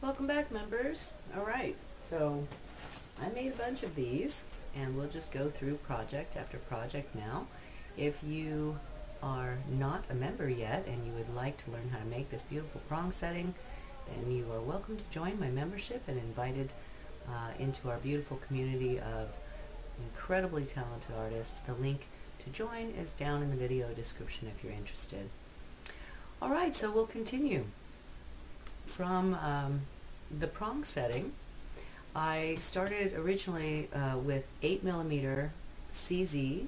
Welcome back, members. All right, so I made a bunch of these and we'll just go through project after project now. If you are not a member yet and you would like to learn how to make this beautiful prong setting, then you are welcome to join my membership and invited into our beautiful community of incredibly talented artists. The link to join is down in the video description if you're interested. All right, so we'll continue. From the prong setting, I started originally with 8mm CZ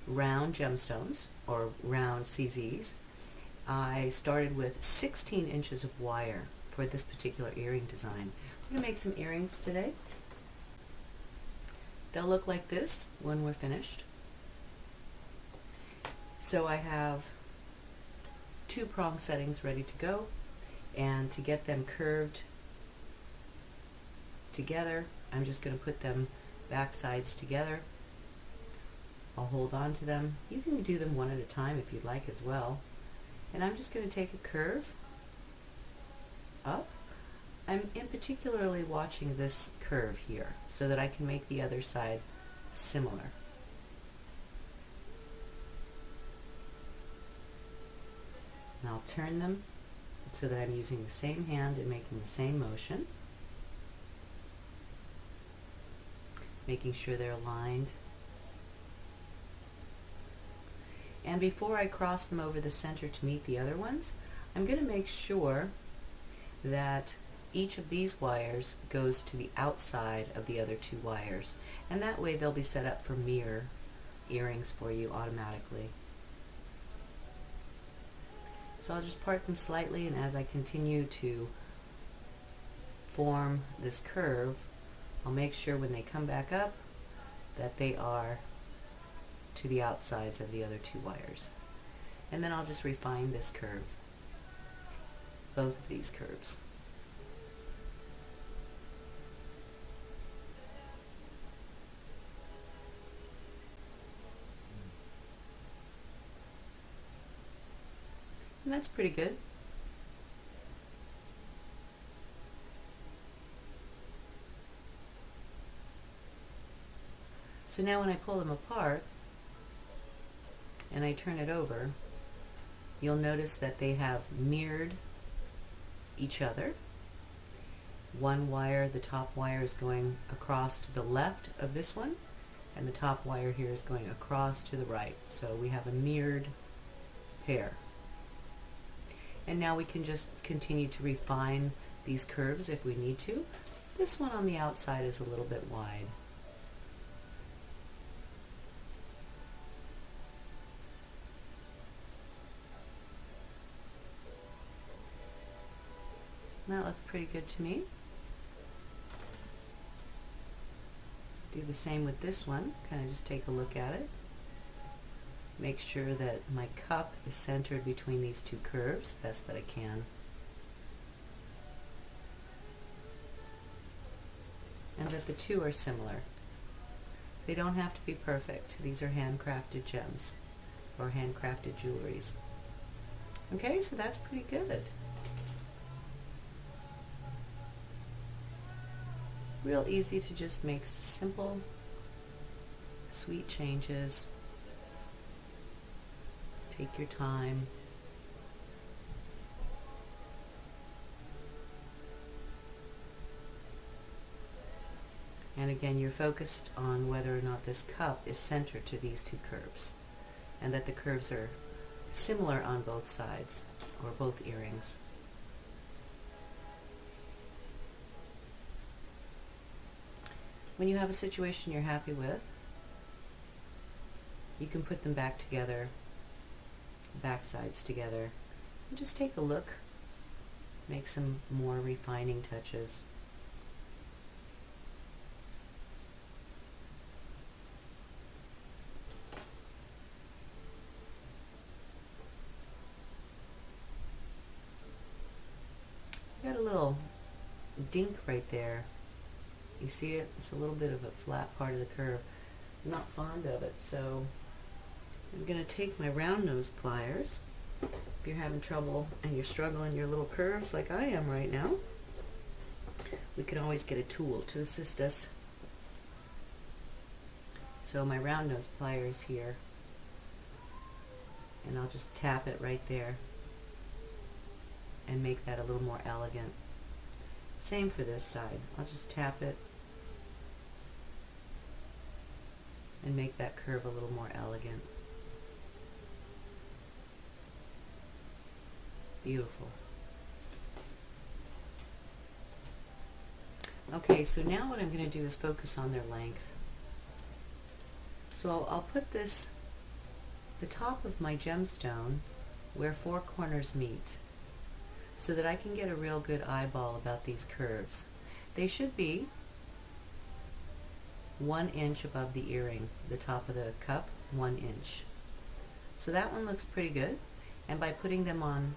round gemstones, or round CZs. I started with 16 inches of wire for this particular earring design. I'm going to make some earrings today. They'll look like this when we're finished. So I have two prong settings ready to go, and to get them curved together, I'm just going to put them back sides together. I'll hold on to them. You can do them one at a time if you'd like as well. And I'm just going to take a curve up. I'm in particularly watching this curve here so that I can make the other side similar. And I'll turn them so that I'm using the same hand and making the same motion, making sure they're aligned. And before I cross them over the center to meet the other ones, I'm going to make sure that each of these wires goes to the outside of the other two wires, and that way they'll be set up for mirror earrings for you automatically. So I'll just part them slightly, and as I continue to form this curve, I'll make sure when they come back up that they are to the outsides of the other two wires. And then I'll just refine this curve, both of these curves. And that's pretty good. So now when I pull them apart and I turn it over, you'll notice that they have mirrored each other. One wire, the top wire, is going across to the left of this one, and the top wire here is going across to the right. So we have a mirrored pair. And now we can just continue to refine these curves if we need to. This one on the outside is a little bit wide. That looks pretty good to me. Do the same with this one. Kind of just take a look at it. Make sure that my cup is centered between these two curves, best that I can. And that the two are similar. They don't have to be perfect. These are handcrafted gems or handcrafted jewelries. Okay, so that's pretty good. Real easy to just make simple, sweet changes. Take your time. And again, you're focused on whether or not this cup is centered to these two curves, and that the curves are similar on both sides, or both earrings. When you have a situation you're happy with, you can put them back together, back sides together, and just take a look, make some more refining touches. Got a little dink right there. You see it? It's a little bit of a flat part of the curve. I'm not fond of it, so I'm going to take my round nose pliers. If you're having trouble and you're struggling your little curves like I am right now, we can always get a tool to assist us. So my round nose pliers here, and I'll just tap it right there and make that a little more elegant. Same for this side. I'll just tap it and make that curve a little more elegant. Beautiful. Okay, so now what I'm going to do is focus on their length. So I'll put this, the top of my gemstone, where 4 corners meet, so that I can get a real good eyeball about these curves. They should be 1 inch above the earring, the top of the cup, 1 inch. So that one looks pretty good. And by putting them on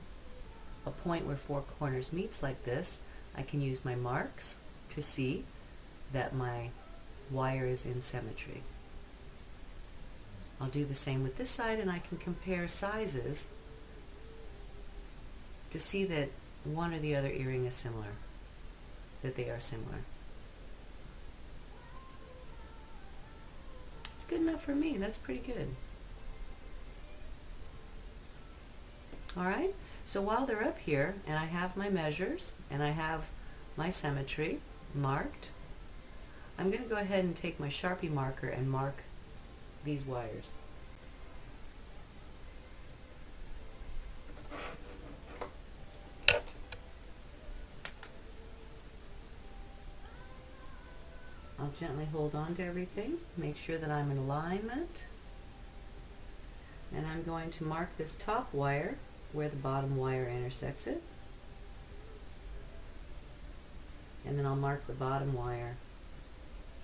a point where 4 corners meets like this, I can use my marks to see that my wire is in symmetry. I'll do the same with this side, and I can compare sizes to see that one or the other earring is similar, that they are similar. It's good enough for me. That's pretty good. Alright, so while they're up here, and I have my measures, and I have my symmetry marked, I'm going to go ahead and take my Sharpie marker and mark these wires. I'll gently hold on to everything, make sure that I'm in alignment, and I'm going to mark this top wire where the bottom wire intersects it, and then I'll mark the bottom wire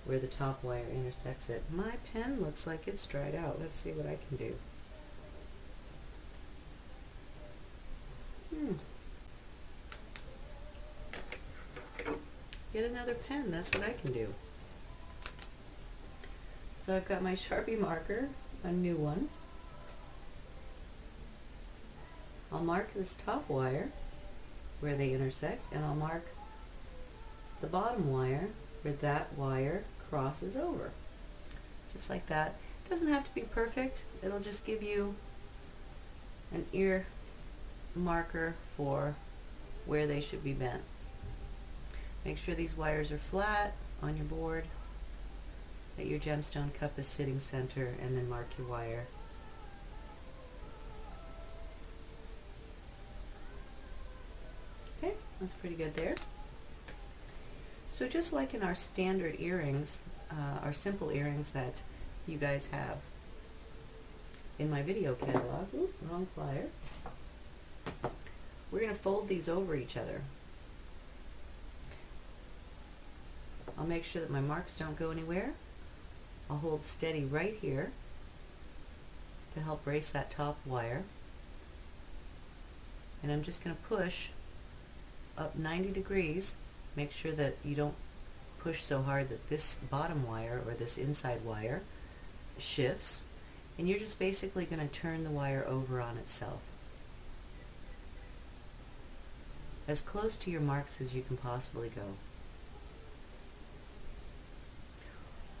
where the top wire intersects it. My pen looks like it's dried out. Let's see what I can do. Get another pen, that's what I can do. So I've got my Sharpie marker, a new one. I'll mark this top wire where they intersect, and I'll mark the bottom wire where that wire crosses over. Just like that. It doesn't have to be perfect. It'll just give you an ear marker for where they should be bent. Make sure these wires are flat on your board, that your gemstone cup is sitting center, and then mark your wire. Okay, that's pretty good there. So just like in our standard earrings, our simple earrings that you guys have in my video catalog, oops, wrong plier, we're going to fold these over each other. I'll make sure that my marks don't go anywhere. I'll hold steady right here to help brace that top wire. And I'm just going to push up 90 degrees. Make sure that you don't push so hard that this bottom wire or this inside wire shifts. And you're just basically going to turn the wire over on itself. As close to your marks as you can possibly go.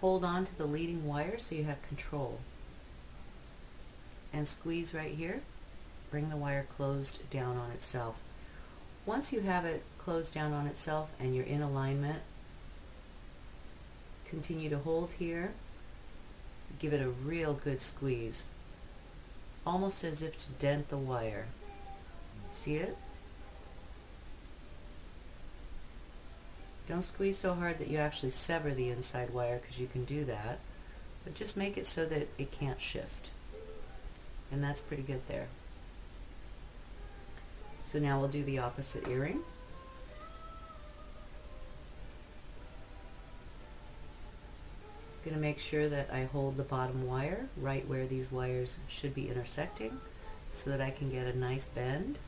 Hold on to the leading wire so you have control. And squeeze right here. Bring the wire closed down on itself. Once you have it closed down on itself and you're in alignment, continue to hold here. Give it a real good squeeze. Almost as if to dent the wire. See it? Don't squeeze so hard that you actually sever the inside wire, because you can do that, but just make it so that it can't shift. And that's pretty good there. So now we'll do the opposite earring. Going to make sure that I hold the bottom wire right where these wires should be intersecting so that I can get a nice bend.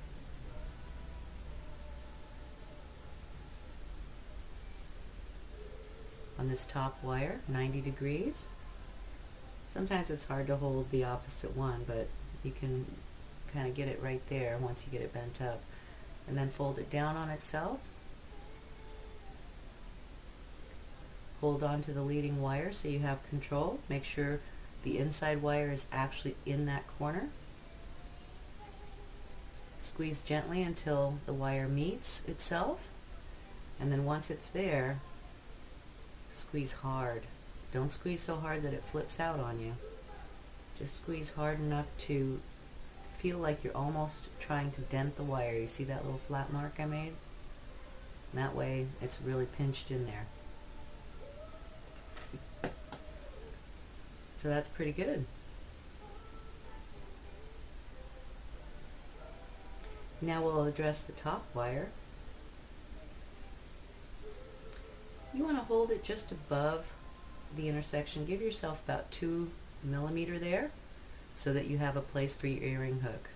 On this top wire, 90 degrees. Sometimes it's hard to hold the opposite one, but you can kind of get it right there once you get it bent up. And then fold it down on itself. Hold on to the leading wire so you have control. Make sure the inside wire is actually in that corner. Squeeze gently until the wire meets itself, and then once it's there, squeeze hard. Don't squeeze so hard that it flips out on you. Just squeeze hard enough to feel like you're almost trying to dent the wire. You see that little flat mark I made? And that way it's really pinched in there. So that's pretty good. Now we'll address the top wire. You want to hold it just above the intersection. Give yourself about 2 millimeters there so that you have a place for your earring hook.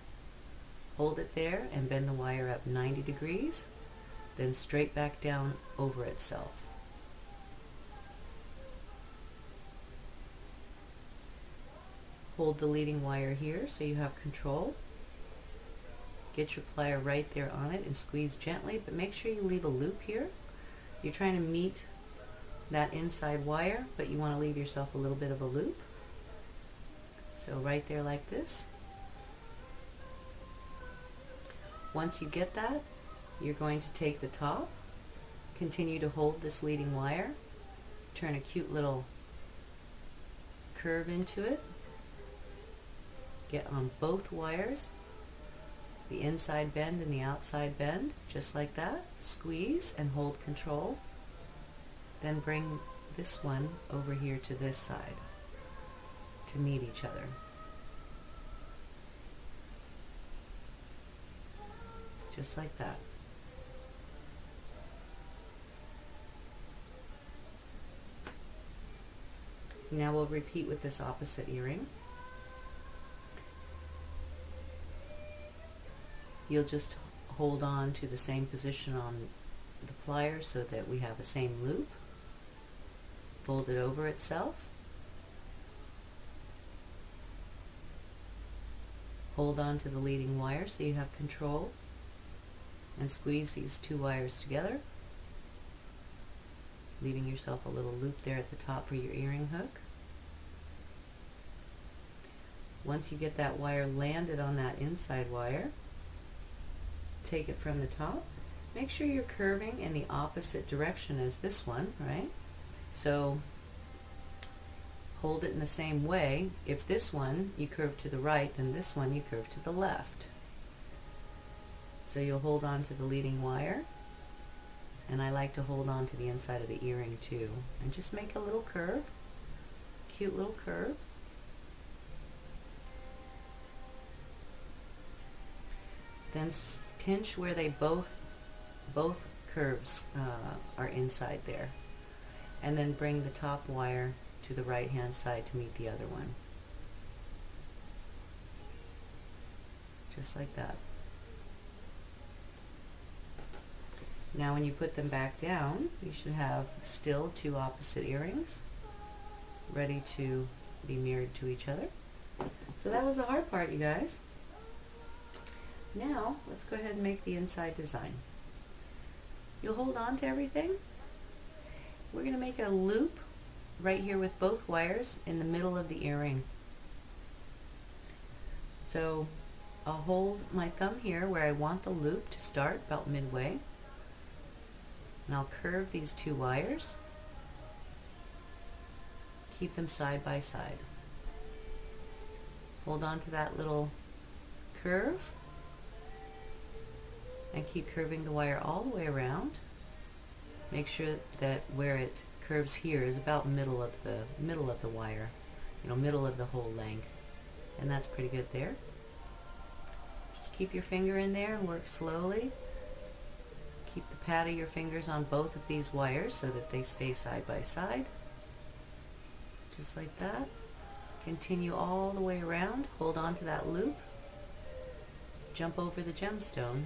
Hold it there and bend the wire up 90 degrees, then straight back down over itself. Hold the leading wire here so you have control. Get your plier right there on it and squeeze gently, but make sure you leave a loop here. You're trying to meet that inside wire, but you want to leave yourself a little bit of a loop. So right there like this. Once you get that, you're going to take the top, continue to hold this leading wire, turn a cute little curve into it, get on both wires, the inside bend and the outside bend, just like that. Squeeze and hold control. Then bring this one over here to this side to meet each other. Just like that. Now we'll repeat with this opposite earring. You'll just hold on to the same position on the pliers so that we have the same loop. Fold it over itself. Hold on to the leading wire so you have control, and squeeze these 2 wires together, leaving yourself a little loop there at the top for your earring hook. Once you get that wire landed on that inside wire, take it from the top. Make sure you're curving in the opposite direction as this one, right? So hold it in the same way. If this one you curve to the right, then this one you curve to the left. So you'll hold on to the leading wire, and I like to hold on to the inside of the earring too, and just make a little curve, cute little curve. Then pinch where they both curves are inside there, and then bring the top wire to the right hand side to meet the other one. Just like that. Now when you put them back down, you should have still 2 opposite earrings ready to be mirrored to each other. So that was the hard part, you guys. Now let's go ahead and make the inside design. You'll hold on to everything. We're going to make a loop right here with both wires in the middle of the earring. So I'll hold my thumb here where I want the loop to start, about midway, and I'll curve these 2 wires, keep them side by side. Hold on to that little curve and keep curving the wire all the way around. Make sure that where it curves here is about middle of the wire, middle of the whole length, and that's pretty good there. Just keep your finger in there and work slowly. Keep the pad of your fingers on both of these wires so that they stay side by side, just like that. Continue all the way around. Hold on to that loop, jump over the gemstone,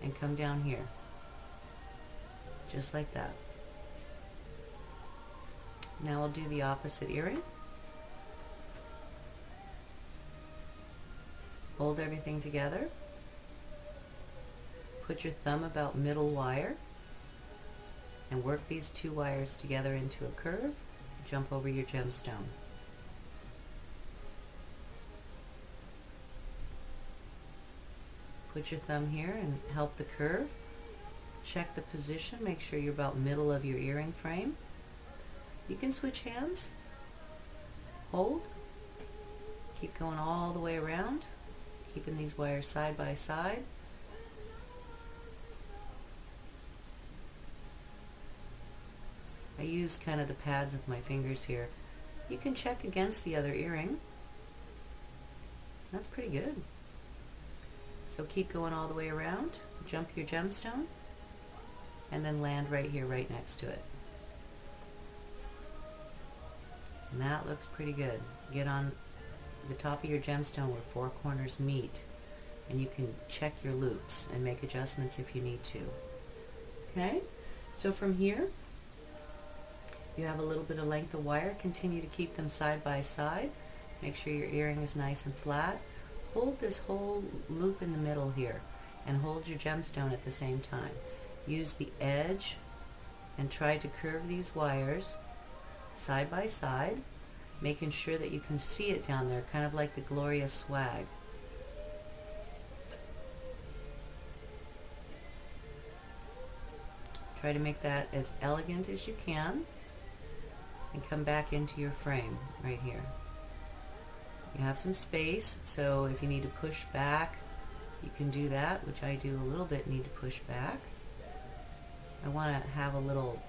and come down here, just like that. Now I'll do the opposite earring. Hold everything together. Put your thumb about middle wire. and work these two wires together into a curve. Jump over your gemstone. Put your thumb here and help the curve. Check the position, make sure you're about middle of your earring frame. You can switch hands. Hold. Keep going all the way around, keeping these wires side by side. I use kind of the pads of my fingers here. You can check against the other earring. That's pretty good. So keep going all the way around, jump your gemstone, and then land right here, right next to it. And that looks pretty good. Get on the top of your gemstone where four corners meet, and you can check your loops and make adjustments if you need to. Okay, so from here you have a little bit of length of wire. Continue to keep them side by side. Make sure your earring is nice and flat. Hold this whole loop in the middle here and hold your gemstone at the same time. Use the edge and try to curve these wires side by side, making sure that you can see it down there, kind of like the Glorious swag. Try to make that as elegant as you can and come back into your frame right here. You have some space, so if you need to push back, you can do that, which I do a little bit need to push back. I want to have a little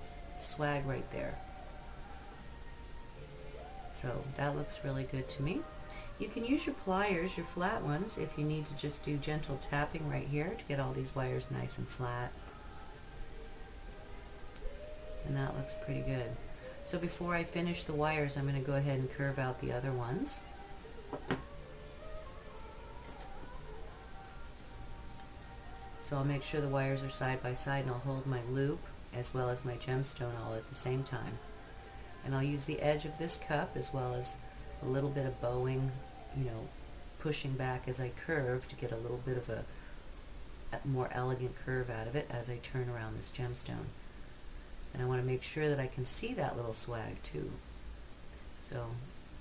swag right there. So that looks really good to me. You can use your pliers, your flat ones, if you need to just do gentle tapping right here to get all these wires nice and flat. And that looks pretty good. So before I finish the wires, I'm going to go ahead and curve out the other ones. So I'll make sure the wires are side by side, and I'll hold my loop as well as my gemstone all at the same time. And I'll use the edge of this cup as well as a little bit of bowing, pushing back as I curve to get a little bit of a more elegant curve out of it as I turn around this gemstone. And I want to make sure that I can see that little swag too. So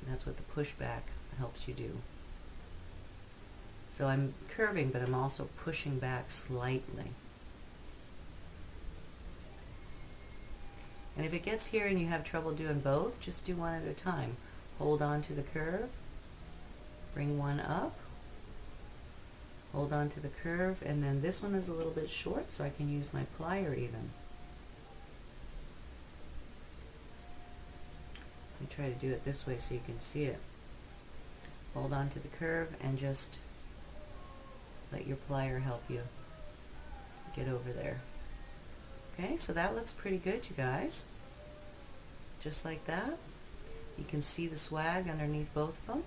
that's what the pushback helps you do. So I'm curving, but I'm also pushing back slightly. And if it gets here and you have trouble doing both, just do one at a time. Hold on to the curve, bring one up, hold on to the curve, and then this one is a little bit short, so I can use my plier even. Let me try to do it this way so you can see it. Hold on to the curve and just let your plier help you get over there. Okay, so that looks pretty good, you guys. Just like that. You can see the swag underneath both of them.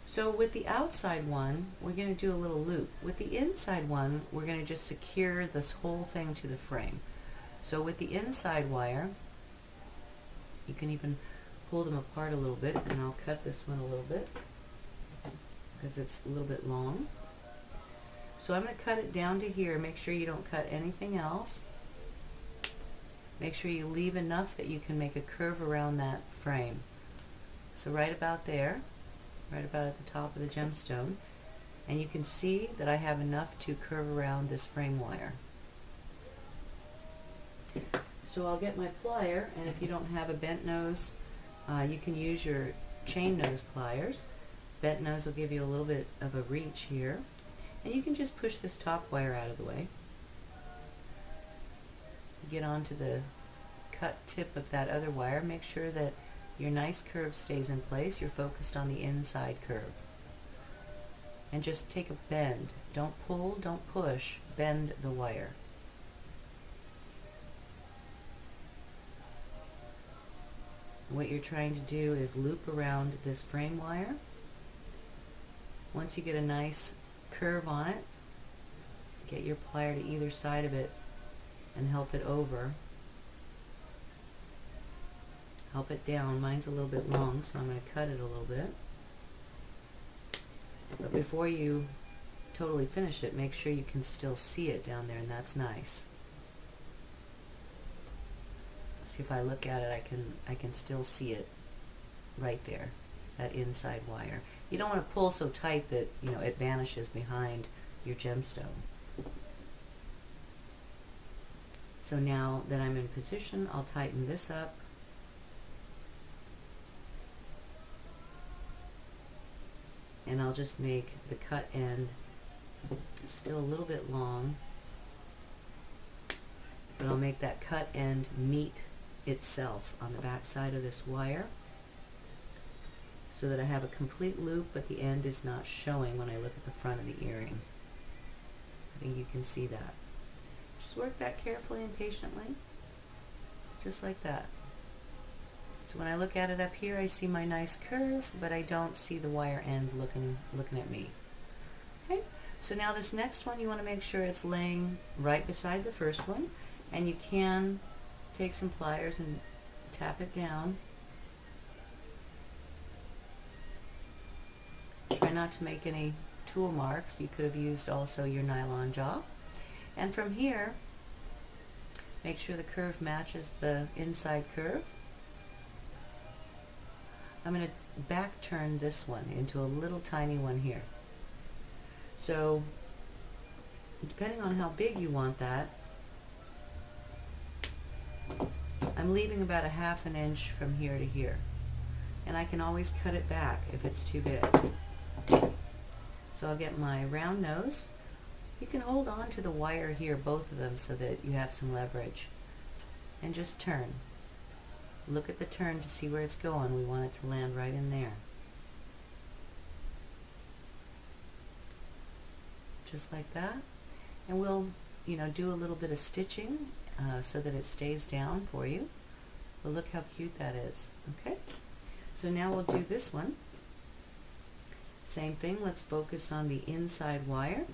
So with the outside one, we're going to do a little loop. With the inside one, we're going to just secure this whole thing to the frame. So with the inside wire, you can even pull them apart a little bit, and I'll cut this one a little bit because it's a little bit long. So I'm going to cut it down to here. Make sure you don't cut anything else. Make sure you leave enough that you can make a curve around that frame. So right about there, right about at the top of the gemstone, and you can see that I have enough to curve around this frame wire. So I'll get my plier, and if you don't have a bent nose, you can use your chain nose pliers. Bent nose will give you a little bit of a reach here, and you can just push this top wire out of the way. Get onto the cut tip of that other wire. Make sure that your nice curve stays in place. You're focused on the inside curve. And just take a bend. Don't pull, don't push. Bend the wire. What you're trying to do is loop around this frame wire. Once you get a nice curve on it, get your plier to either side of it and help it over. Help it down. Mine's a little bit long, so I'm going to cut it a little bit. But before you totally finish it, make sure you can still see it down there, and that's nice. See, if I look at it, I can still see it right there, that inside wire. You don't want to pull so tight that, you know, it vanishes behind your gemstone. So now that I'm in position, I'll tighten this up. And I'll just make the cut end still a little bit long, but I'll make that cut end meet itself on the back side of this wire so that I have a complete loop, but the end is not showing when I look at the front of the earring. I think you can see that. Just work that carefully and patiently, just like that. So when I look at it up here, I see my nice curve, but I don't see the wire end looking at me. Okay, so now this next one, you want to make sure it's laying right beside the first one, and you can take some pliers and tap it down. Try not to make any tool marks. You could have used also your nylon jaw. And from here, make sure the curve matches the inside curve. I'm going to back turn this one into a little tiny one here. So depending on how big you want that, I'm leaving about a ½ an inch from here to here. And I can always cut it back if it's too big. So I'll get my round nose. You can hold on to the wire here, both of them, so that you have some leverage. And just turn. Look at the turn to see where it's going. We want it to land right in there. Just like that. And we'll, you know, do a little bit of stitching so that it stays down for you. But look how cute that is. Okay? So now we'll do this one. Same thing, let's focus on the inside wire.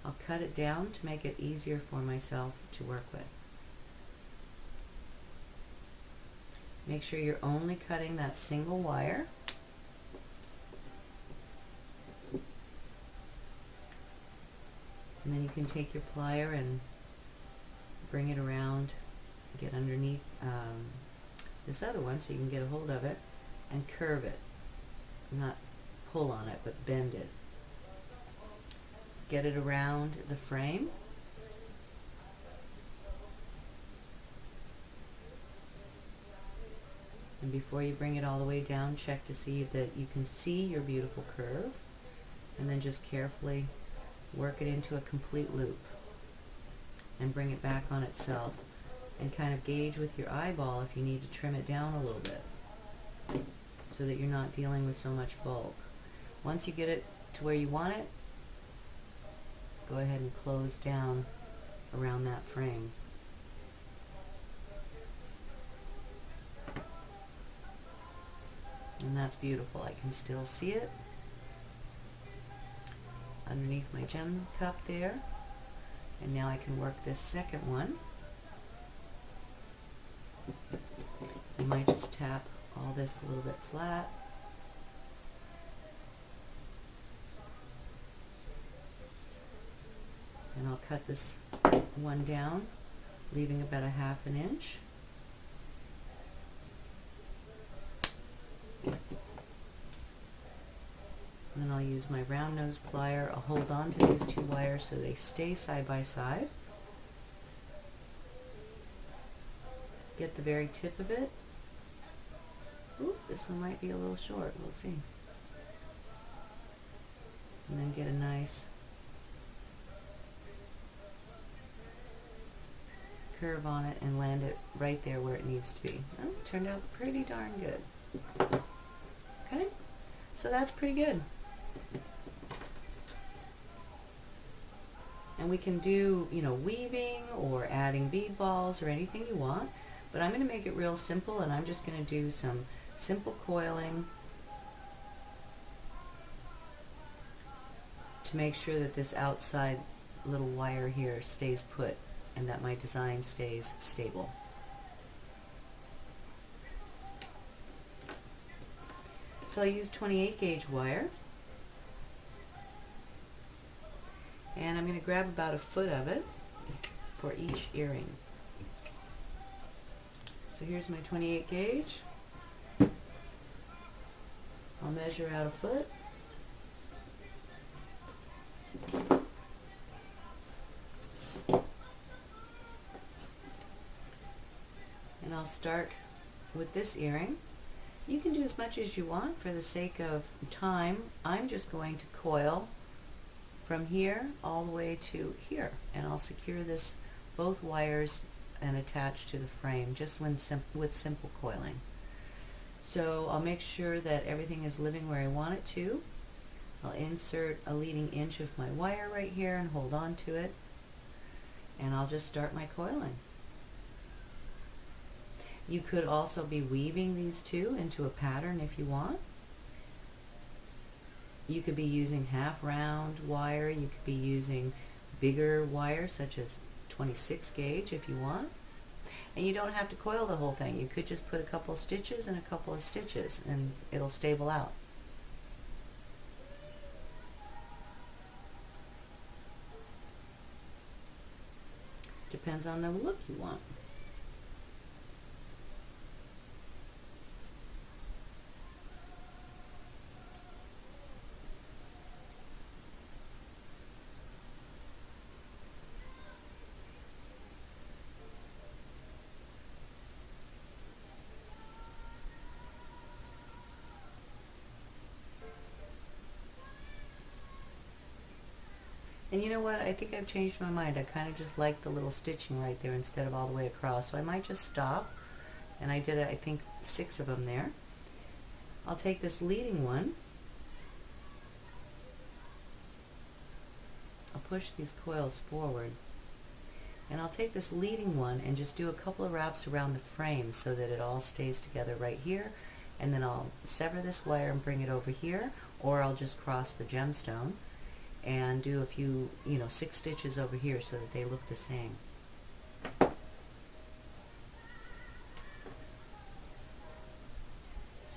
I'll cut it down to make it easier for myself to work with. Make sure you're only cutting that single wire. And then you can take your plier and bring it around, get underneath this other one so you can get a hold of it and curve it. Not pull on it, but bend it. Get it around the frame. And before you bring it all the way down, check to see that you can see your beautiful curve, and then just carefully work it into a complete loop and bring it back on itself, and kind of gauge with your eyeball if you need to trim it down a little bit so that you're not dealing with so much bulk. Once you get it to where you want it, go ahead and close down around that frame. And that's beautiful. I can still see it underneath my gem cup there. And now I can work this second one. You might just tap all this a little bit flat. And I'll cut this one down, leaving about a ½ an inch. And then I'll use my round nose plier. I'll hold on to these two wires so they stay side by side. Get the very tip of it. Ooh, this one might be a little short. We'll see. And then get a nice curve on it and land it right there where it needs to be. Well, it turned out pretty darn good. Okay, so that's pretty good. And we can do, you know, weaving or adding bead balls or anything you want, but I'm going to make it real simple, and I'm just going to do some simple coiling to make sure that this outside little wire here stays put and that my design stays stable. So I use 28 gauge wire, and I'm going to grab about a foot of it for each earring. So here's my 28 gauge. I'll measure out a foot. And I'll start with this earring. You can do as much as you want for the sake of time. I'm just going to coil from here all the way to here, and I'll secure this both wires and attach to the frame just with simple coiling. So I'll make sure that everything is living where I want it to. I'll insert a leading inch of my wire right here and hold on to it, and I'll just start my coiling. You could also be weaving these two into a pattern if you want. You could be using half round wire. You could be using bigger wire such as 26 gauge if you want. And you don't have to coil the whole thing. You could just put a couple of stitches and a couple of stitches and it'll stable out. Depends on the look you want. And you know what? I think I've changed my mind. I kind of just like the little stitching right there instead of all the way across. So I might just stop. And I did, I think, 6 of them there. I'll take this leading one. I'll push these coils forward. And I'll take this leading one and just do a couple of wraps around the frame so that it all stays together right here. And then I'll sever this wire and bring it over here, or I'll just cross the gemstone and do a few, 6 stitches over here so that they look the same. So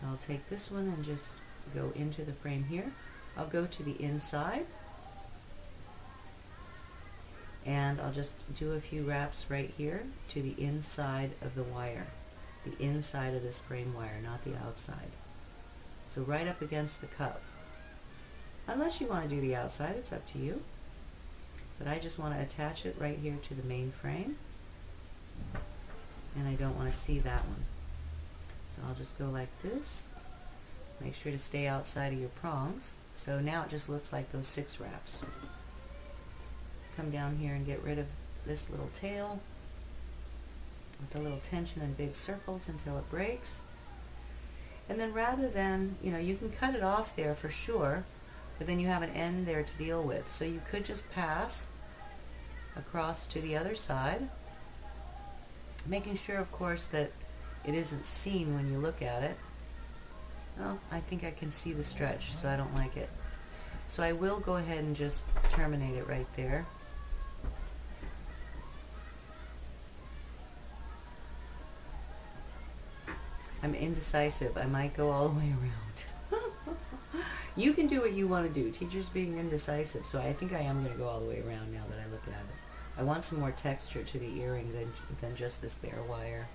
I'll take this one and just go into the frame here. I'll go to the inside and I'll just do a few wraps right here to the inside of the wire, the inside of this frame wire, not the outside. So right up against the cup. Unless you want to do the outside, it's up to you. But I just want to attach it right here to the main frame. And I don't want to see that one. So I'll just go like this. Make sure to stay outside of your prongs. So now it just looks like those 6 wraps. Come down here and get rid of this little tail with a little tension and big circles until it breaks. And then rather than, you can cut it off there for sure, but then you have an end there to deal with. So you could just pass across to the other side, making sure, of course, that it isn't seen when you look at it. Well, I think I can see the stretch, so I don't like it. So I will go ahead and just terminate it right there. I'm indecisive. I might go all the way around. You can do what you want to do. Teacher's being indecisive, so I think I am going to go all the way around now that I look at it. I want some more texture to the earring than just this bare wire.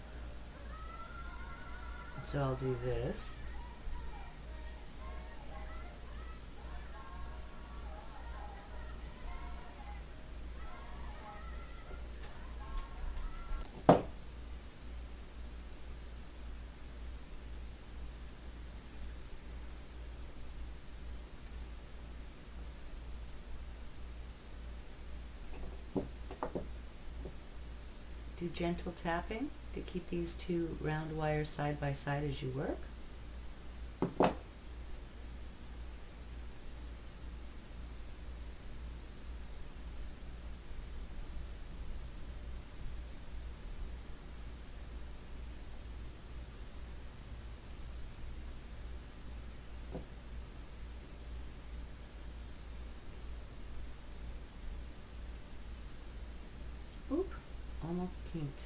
So I'll do this. Do gentle tapping to keep these 2 round wires side by side as you work. Oop, almost kinked.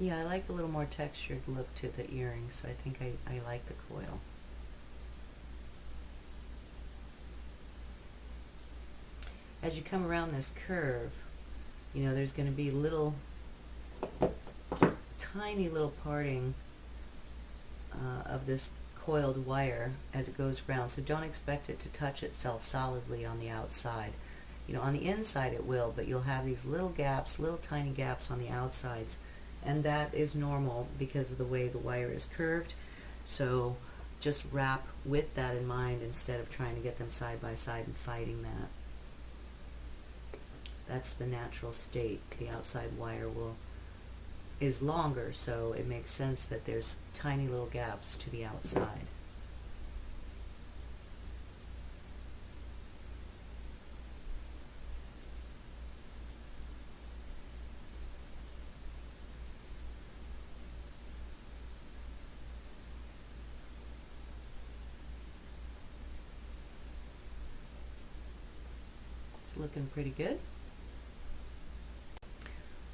Yeah, I like a little more textured look to the earring, so I think I like the coil. As you come around this curve, you know, there's going to be little, tiny little parting of this coiled wire as it goes around, so don't expect it to touch itself solidly on the outside. You know, on the inside it will, but you'll have these little gaps, little tiny gaps on the outsides, and that is normal because of the way the wire is curved. So just wrap with that in mind instead of trying to get them side by side and fighting that. That's the natural state. The outside wire is longer, so it makes sense that there's tiny little gaps to the outside. It's looking pretty good.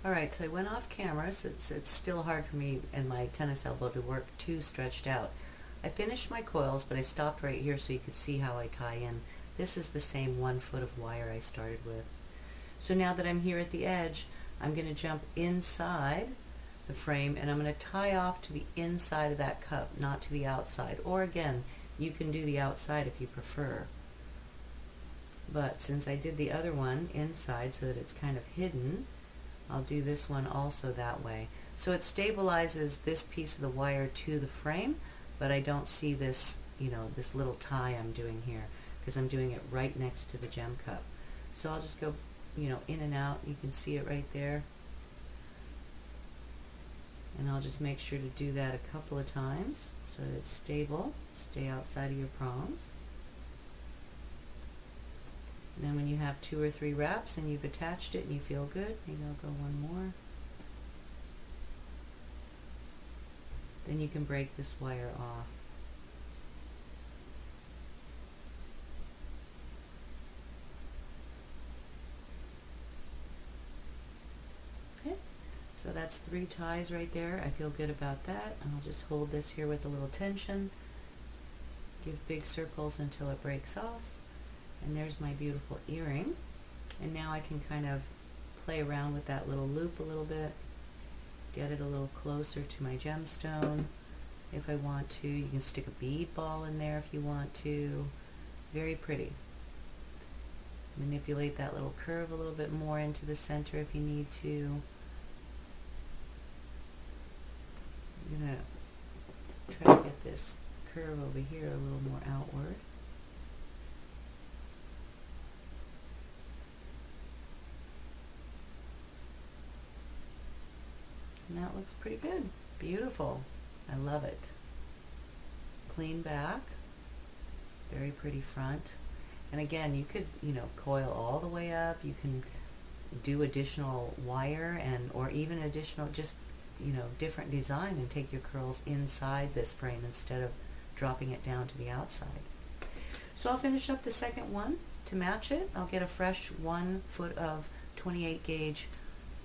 Alright, so I went off camera, so it's still hard for me and my tennis elbow to work too stretched out. I finished my coils, but I stopped right here so you could see how I tie in. This is the same 1 foot of wire I started with. So now that I'm here at the edge, I'm going to jump inside the frame and I'm going to tie off to the inside of that cup, not to the outside. Or again, you can do the outside if you prefer. But since I did the other one inside so that it's kind of hidden, I'll do this one also that way. So it stabilizes this piece of the wire to the frame, but I don't see this, you know, this little tie I'm doing here because I'm doing it right next to the gem cup. So I'll just go, you know, in and out. You can see it right there. And I'll just make sure to do that a couple of times so that it's stable. Stay outside of your prongs. And then when you have 2 or 3 wraps and you've attached it and you feel good, maybe I'll go one more. Then you can break this wire off. Okay, so that's 3 ties right there. I feel good about that. And I'll just hold this here with a little tension. Give big circles until it breaks off. And there's my beautiful earring. And now I can kind of play around with that little loop a little bit, get it a little closer to my gemstone if I want to. You can stick a bead ball in there if you want to. Very pretty. Manipulate that little curve a little bit more into the center if you need to. I'm going to try to get this curve over here a little more outward. And that looks pretty good. Beautiful. I love it. Clean back. Very pretty front. And again, you could, you know, coil all the way up. You can do additional wire and or even additional just, you know, different design and take your curls inside this frame instead of dropping it down to the outside. So I'll finish up the second one to match it. I'll get a fresh 1 foot of 28 gauge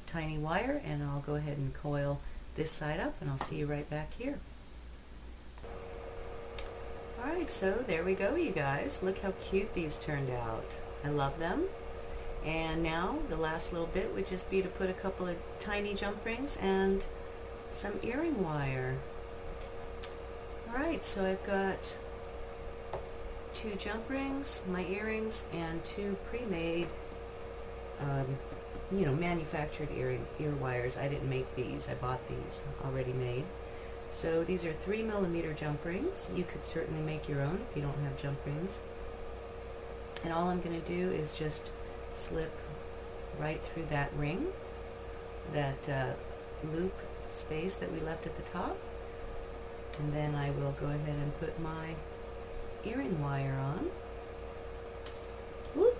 tiny wire and I'll go ahead and coil this side up and I'll see you right back here. Alright, so there we go, you guys. Look how cute these turned out. I love them. And now the last little bit would just be to put a couple of tiny jump rings and some earring wire. Alright, so I've got 2 jump rings, my earrings, and 2 pre-made you know, manufactured ear wires. I didn't make these. I bought these already made. So these are 3mm jump rings. You could certainly make your own if you don't have jump rings. And all I'm going to do is just slip right through that ring, that loop space that we left at the top. And then I will go ahead and put my earring wire on. Whoop.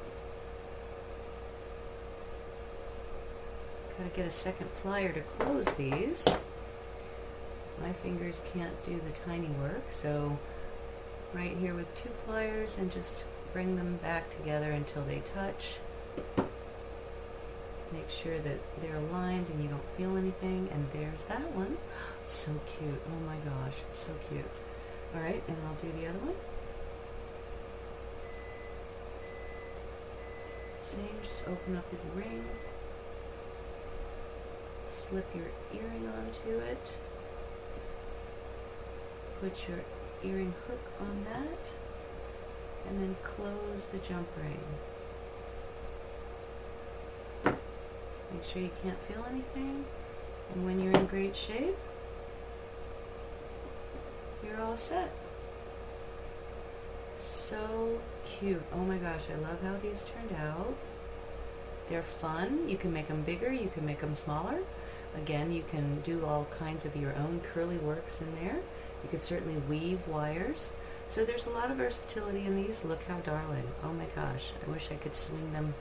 Gotta get a second plier to close these. My fingers can't do the tiny work, so right here with 2 pliers and just bring them back together until they touch. Make sure that they're aligned and you don't feel anything. And there's that one. So cute. Oh my gosh, so cute. All right, and I'll do the other one. Same, just open up the ring. Slip your earring onto it. Put your earring hook on that. And then close the jump ring. Make sure you can't feel anything. And when you're in great shape, you're all set. So cute. Oh my gosh, I love how these turned out. They're fun. You can make them bigger, you can make them smaller. Again, you can do all kinds of your own curly works in there. You could certainly weave wires. So there's a lot of versatility in these. Look how darling. Oh my gosh, I wish I could swing them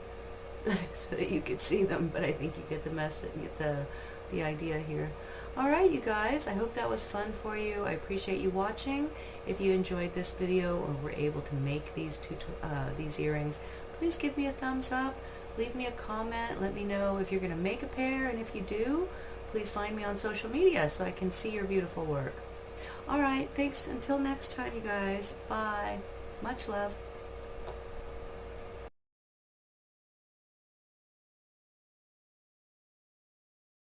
so that you could see them, but I think you get the message, the idea here. All right, you guys, I hope that was fun for you. I appreciate you watching. If you enjoyed this video or were able to make these earrings, please give me a thumbs up. Leave me a comment. Let me know if you're going to make a pair, and if you do, please find me on social media so I can see your beautiful work. All right, thanks. Until next time, you guys. Bye. Much love.